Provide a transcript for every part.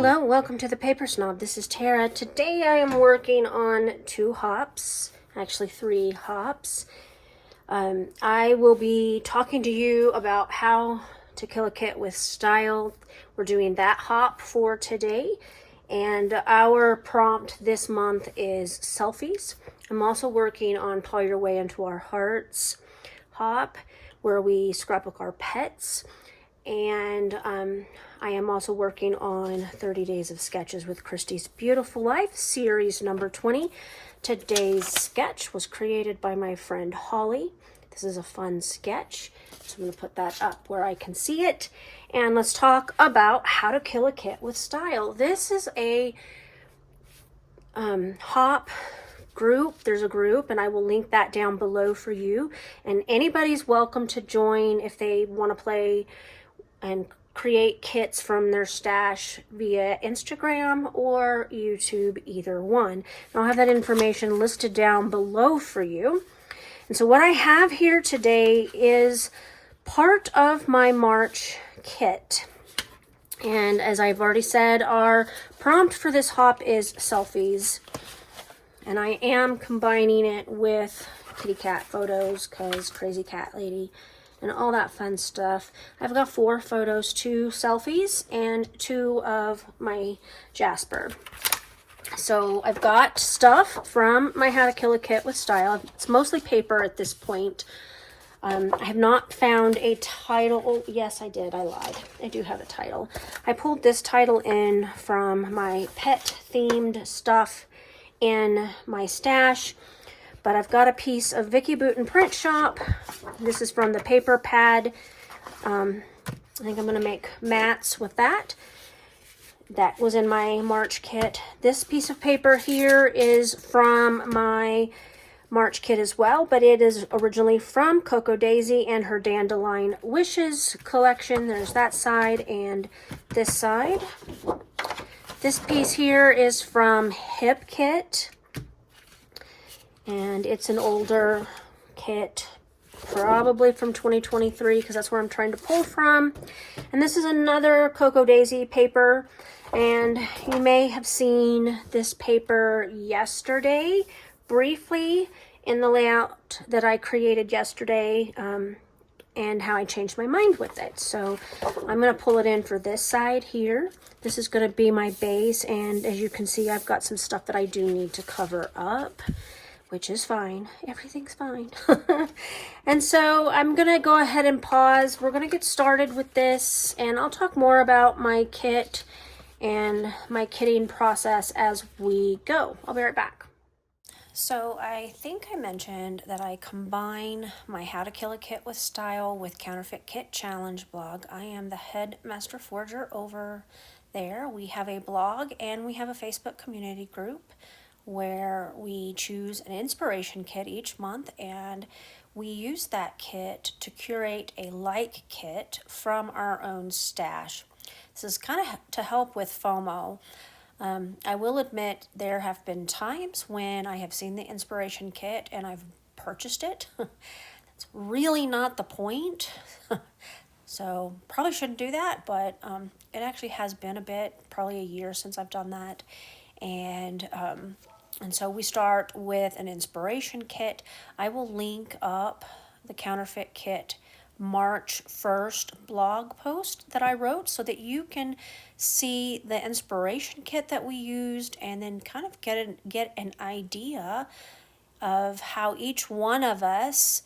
Hello, welcome to the Paper Snob. This is Tara. Today I am working on 2 hops, actually 3 hops. I will be talking to you about how to kill a kit with style. We're doing that hop for today, and our prompt this month is selfies. I'm also working on Paw Your Way Into Our Hearts hop, where we scrapbook our pets. And I am also working on 30 Days of Sketches with Christy's Beautiful Life, series number 20. Today's sketch was created by my friend Holly. This is a fun sketch, so I'm going to put that up where I can see it. And let's talk about how to kill a kit with style. This is a hop group. There's a group, and I will link that down below for you. And anybody's welcome to join if they want to play and create kits from their stash via Instagram or YouTube, either one. And I'll have that information listed down below for you. And so what I have here today is part of my March kit. And as I've already said, our prompt for this hop is selfies. And I am combining it with kitty cat photos because crazy cat lady and all that fun stuff. I've got 4 photos, 2 selfies and 2 of my Jasper. So I've got stuff from my How to Kill a Kit with Style. It's mostly paper at this point. I have not found a title. Oh, yes, I did. I lied. I do have a title. I pulled this title in from my pet themed stuff in my stash. But I've got a piece of Vicky Bouton Print Shop. This is from the paper pad. I think I'm going to make mats with that. That was in my March kit. This piece of paper here is from my March kit as well, but it is originally from Coco Daisy and her Dandelion Wishes collection. There's that side and this side. This piece here is from Hip Kit. And it's an older kit, probably from 2023, because that's where I'm trying to pull from. And this is another Coco Daisy paper. And you may have seen this paper yesterday, briefly, in the layout that I created yesterday, and how I changed my mind with it. So I'm going to pull it in for this side here. This is going to be my base, and as you can see, I've got some stuff that I do need to cover up, which is fine. Everything's fine. And so I'm going to go ahead and pause. We're going to get started with this, and I'll talk more about my kit and my kitting process as we go. I'll be right back. So I think I mentioned that I combine my How to Kill a Kit with Style with Counterfeit Kit Challenge blog. I am the head master forger over there. We have a blog and we have a Facebook community group where we choose an inspiration kit each month, and we use that kit to curate a like kit from our own stash. This is kind of to help with FOMO. I will admit there have been times when I have seen the inspiration kit and I've purchased it. That's really not the point. So probably shouldn't do that, but it actually has been a bit, probably a year since I've done that. And so we start with an inspiration kit. I will link up the Counterfeit Kit March 1st blog post that I wrote so that you can see the inspiration kit that we used and then kind of get an idea of how each one of us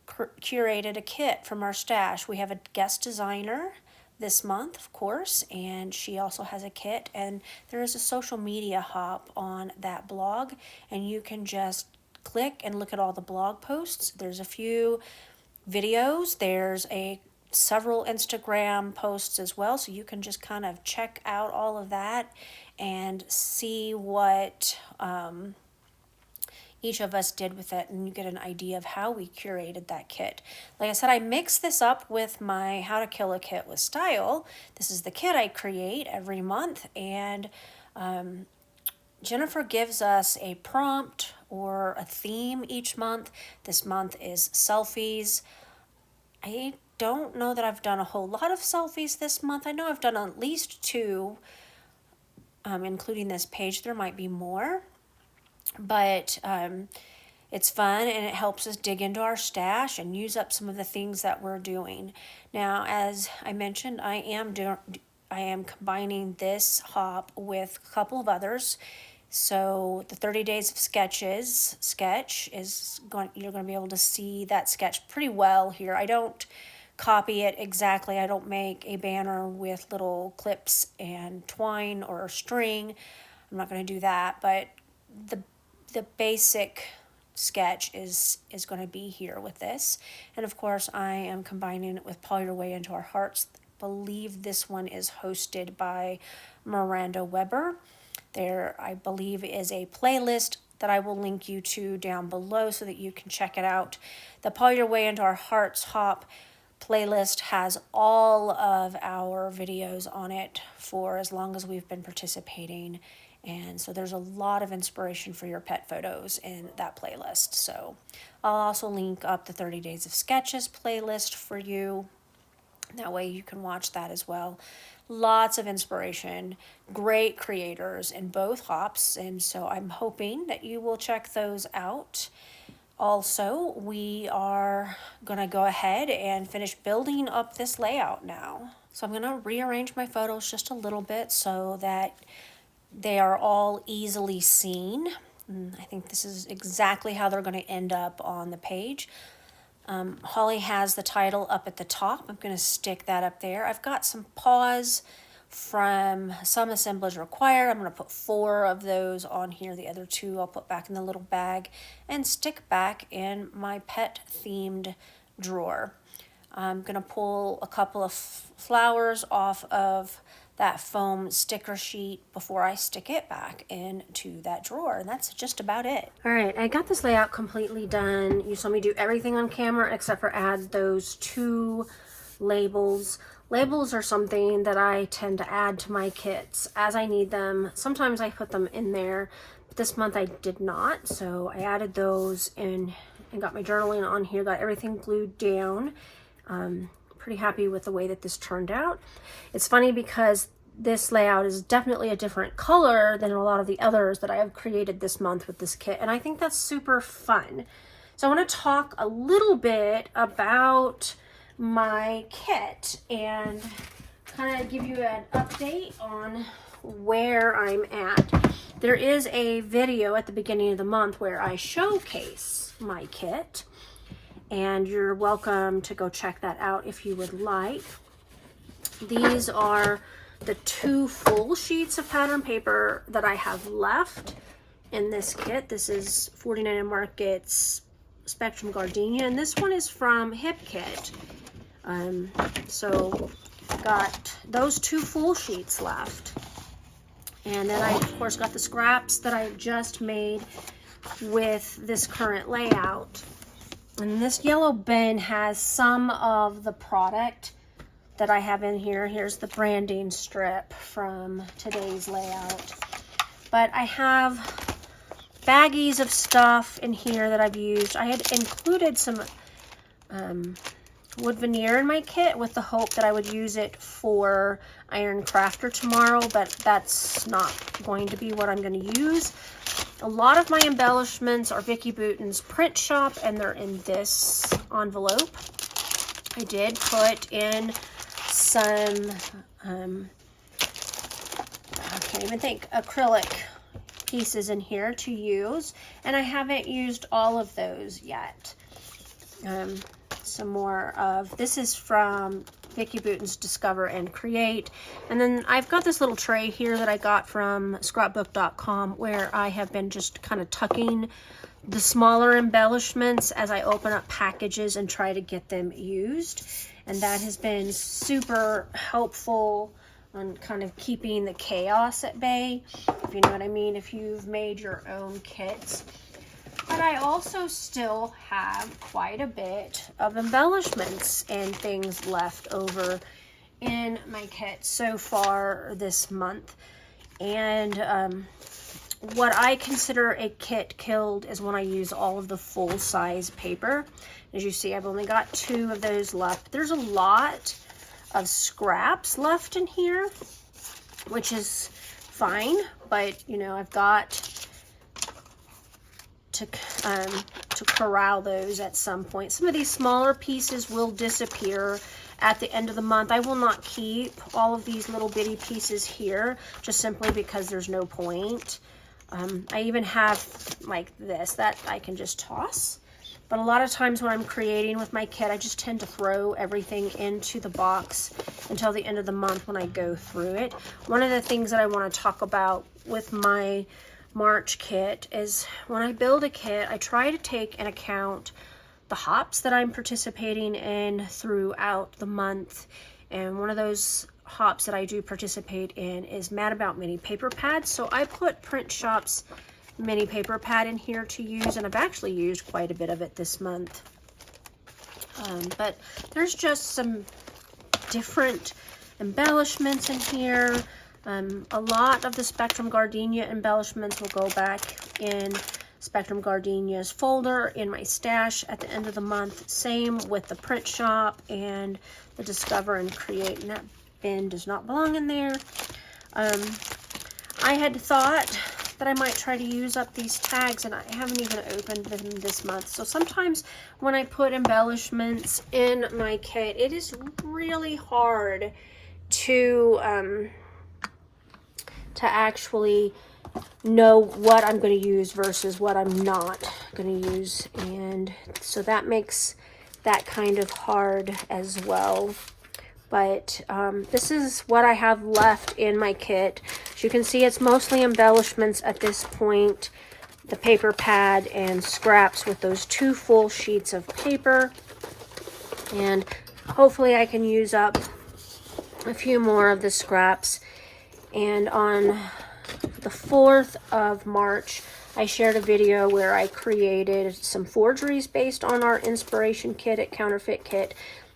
curated a kit from our stash. We have a guest designer this month, of course, and she also has a kit, and there is a social media hop on that blog, and you can just click and look at all the blog posts. There's a few videos, there's several Instagram posts as well, so you can just kind of check out all of that and see what each of us did with it, and you get an idea of how we curated that kit. Like I said, I mix this up with my How to Kill a Kit with Style. This is the kit I create every month, and Jennifer gives us a prompt or a theme each month. This month is selfies. I don't know that I've done a whole lot of selfies this month. I know I've done at least 2, including this page. There might be more, but it's fun, and it helps us dig into our stash and use up some of the things that we're doing. Now, as I mentioned, I am combining this hop with a couple of others. So the 30 Days of Sketches sketch is going, you're going to be able to see that sketch pretty well here. I don't copy it exactly. I don't make a banner with little clips and twine or string. I'm not going to do that, but the basic sketch is going to be here with this. And of course, I am combining it with Paul Your Way Into Our Hearts. I believe this one is hosted by Miranda Weber. There, I believe, is a playlist that I will link you to down below so that you can check it out. The Paul Your Way Into Our Hearts Hop playlist has all of our videos on it for as long as we've been participating. And so there's a lot of inspiration for your pet photos in that playlist. So I'll also link up the 30 Days of Sketches playlist for you. That way you can watch that as well. Lots of inspiration, great creators in both hops, and so I'm hoping that you will check those out. Also, we are going to go ahead and finish building up this layout now. So I'm going to rearrange my photos just a little bit so that they are all easily seen. I think this is exactly how they're going to end up on the page. Holly has the title up at the top. I'm going to stick that up there. I've got some paws from Some Assemblage Required. I'm going to put 4 of those on here. The other 2 I'll put back in the little bag and stick back in my pet themed drawer. I'm going to pull a couple of flowers off of that foam sticker sheet before I stick it back into that drawer, and that's just about it. All right, I got this layout completely done. You saw me do everything on camera except for add those 2 labels. Labels are something that I tend to add to my kits as I need them. Sometimes I put them in there, but this month I did not, so I added those in and got my journaling on here, got everything glued down. Pretty happy with the way that this turned out. It's funny because this layout is definitely a different color than a lot of the others that I have created this month with this kit, and I think that's super fun. So I want to talk a little bit about my kit and kind of give you an update on where I'm at. There is a video at the beginning of the month where I showcase my kit, and you're welcome to go check that out if you would like. These are the 2 full sheets of pattern paper that I have left in this kit. This is 49 Market's Spectrum Gardenia, and this one is from Hip Kit. So got those 2 full sheets left. And then I, of course, got the scraps that I just made with this current layout. And this yellow bin has some of the product that I have in here. Here's the branding strip from today's layout. But I have baggies of stuff in here that I've used. I had included some wood veneer in my kit with the hope that I would use it for Iron Crafter tomorrow, but that's not going to be what I'm going to use. A lot of my embellishments are Vicky Bouton's Print Shop, and they're in this envelope. I did put in some, I can't even think, acrylic pieces in here to use, and I haven't used all of those yet. Some more of, this is from Vicky Bouton's Discover and Create. And then I've got this little tray here that I got from scrapbook.com where I have been just kind of tucking the smaller embellishments as I open up packages and try to get them used. And that has been super helpful on kind of keeping the chaos at bay, if you know what I mean, if you've made your own kits. But I also still have quite a bit of embellishments and things left over in my kit so far this month. And what I consider a kit killed is when I use all of the full-size paper. As you see, I've only got 2 of those left. There's a lot of scraps left in here, which is fine, but you know, I've got to corral those at some point. Some of these smaller pieces will disappear at the end of the month. I will not keep all of these little bitty pieces here, just simply because there's no point. I even have like this that I can just toss. But a lot of times when I'm creating with my kit, I just tend to throw everything into the box until the end of the month when I go through it. One of the things that I want to talk about with my March kit is when I build a kit, I try to take into account the hops that I'm participating in throughout the month. And one of those hops that I do participate in is Mad About Mini paper pads. So I put Print Shop's mini paper pad in here to use, and I've actually used quite a bit of it this month. But there's just some different embellishments in here. A lot of the Spectrum Gardenia embellishments will go back in Spectrum Gardenia's folder in my stash at the end of the month. Same with the Print Shop and the Discover and Create, and that bin does not belong in there. I had thought that I might try to use up these tags, and I haven't even opened them this month. So sometimes when I put embellishments in my kit, it is really hard to actually know what I'm going to use versus what I'm not going to use, and so that makes that kind of hard as well. But this is what I have left in my kit. As you can see, it's mostly embellishments at this point, the paper pad and scraps with those 2 full sheets of paper, and hopefully I can use up a few more of the scraps. And on the 4th of March, I shared a video where I created some forgeries based on our inspiration kit at Counterfeit Kit,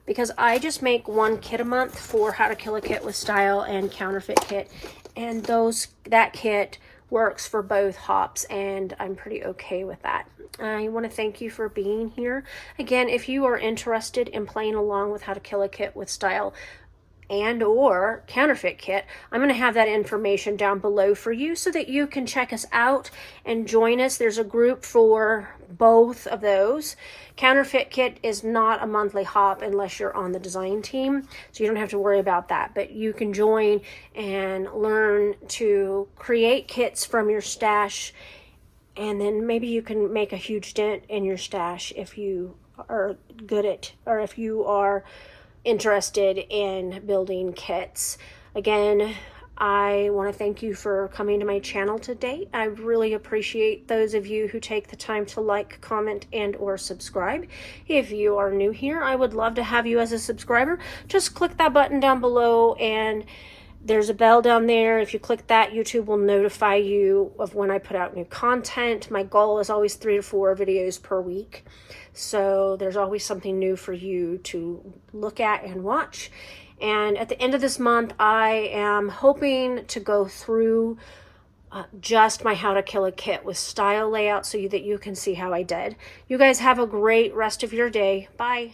because I just make 1 kit a month for How to Kill a Kit with Style and Counterfeit Kit, and that kit works for both hops, and I'm pretty okay with that. I want to thank you for being here. Again, if you are interested in playing along with How to Kill a Kit with Style and or Counterfeit Kit, I'm going to have that information down below for you so that you can check us out and join us. There's a group for both of those. Counterfeit Kit is not a monthly hop unless you're on the design team, so you don't have to worry about that, but you can join and learn to create kits from your stash, and then maybe you can make a huge dent in your stash if you are good at, or if you are interested in building kits. Again, I want to thank you for coming to my channel today. I really appreciate those of you who take the time to like, comment, and or subscribe. If you are new here, I would love to have you as a subscriber. Just click that button down below, and there's a bell down there. If you click that, YouTube will notify you of when I put out new content. My goal is always 3 to 4 videos per week. So there's always something new for you to look at and watch. And at the end of this month, I am hoping to go through just my How to Kill a Kit with Style layout so that you can see how I did. You guys have a great rest of your day. Bye.